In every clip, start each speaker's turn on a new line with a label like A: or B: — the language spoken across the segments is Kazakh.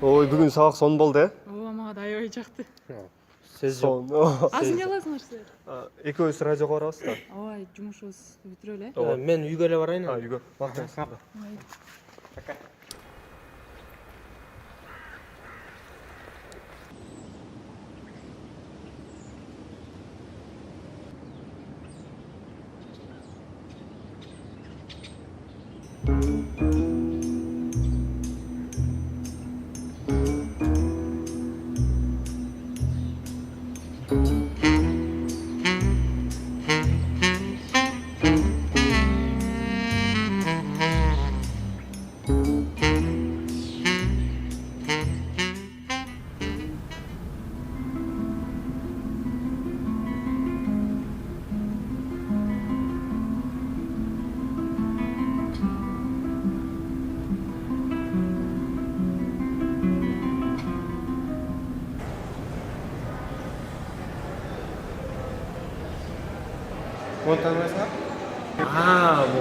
A: Ой, бүгін сабақ сон болды,
B: Ооба, мага да аябай жакты.
A: Сіз жоқ.
B: Азыр аласыңар силер?
A: Экөөбүз радиого барабыз да.
B: Ооба, жумушубуз бүтүрө эле.
C: Мен үйгө эле барайын.
A: Үйгө.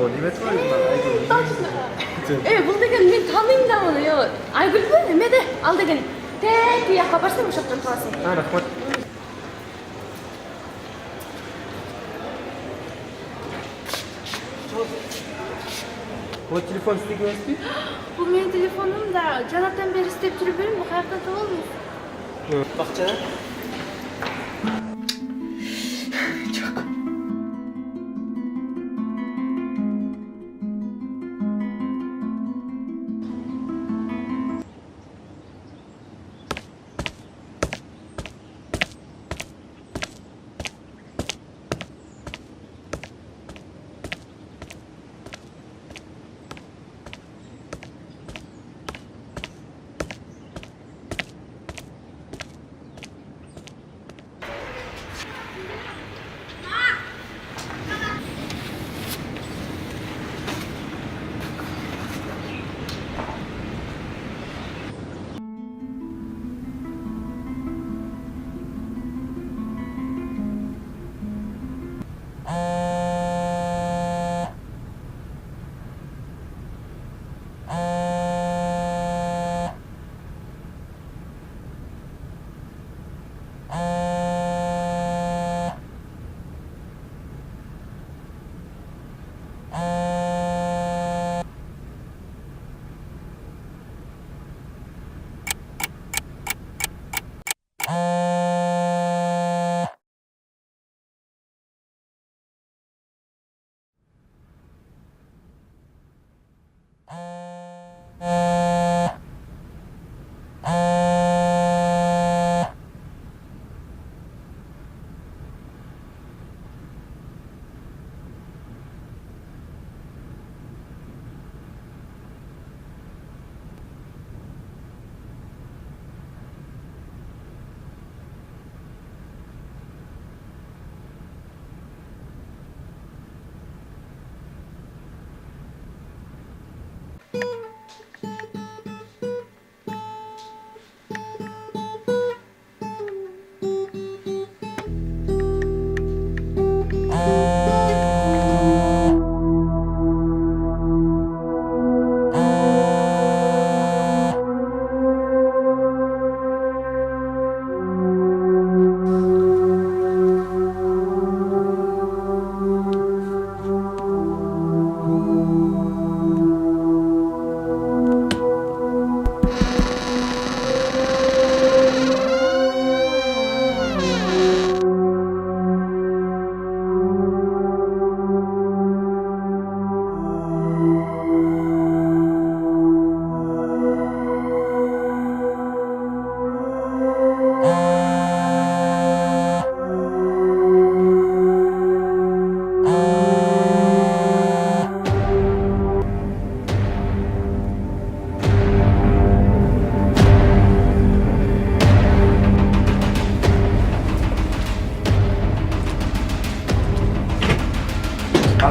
A: 뭐 리메트로이구나.
D: бул деген мен тааныйм да муну. Айгүлбү? Эмеде? Ал деген. Тияка барсаң ошол жактан турасың.
C: Рахмат. Вот телефон сиздеги эмеспи?
D: Бул менин телефонум да. Жанатан бери издеп жүрүп элем, бул каяктан таба албайсың?
C: Бакчада.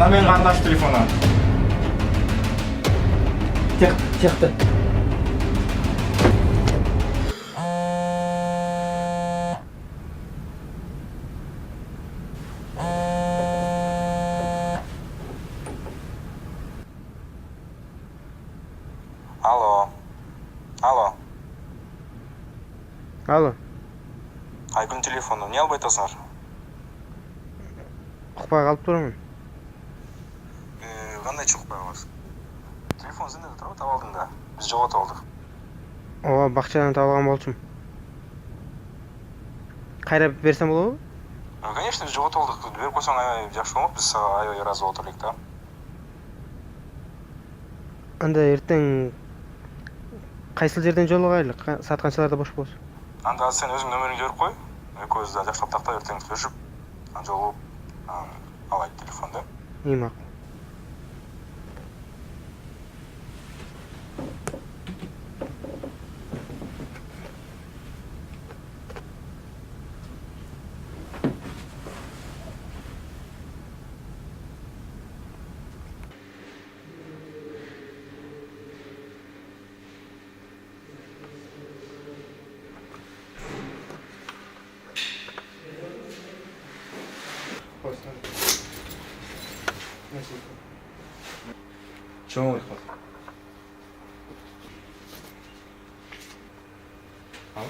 E: Анамен қандаш телефоны.
C: Тияқты. Алло.
E: Айгүл телефону. Не албай атасыңар?
C: Укпай калып турмун.
E: Кандай чукпай каласың? Телефон сенде турбу, таап алдың да. Биз жоготуп алдык.
C: Ооба, бакчадан таап алган болчумун. Кайра берсем болобу?
E: Конечно, биз жоготуп алдык. Берип койсоң аябай жакшы болмок. Биз сага аябай ыраазы болуп отурлук да.
C: Анда эртең кайсыл жерден жолугайлы? Саат канчаларда бош болосуң?
E: Анда азыр сен өзүң нөмөрүңдү берип кой. Экөөбүз да жакшылап тактап эртең көрүшүп, жолугуп алайык телефонду.
C: И макул.
E: Чоң уйку. Ал.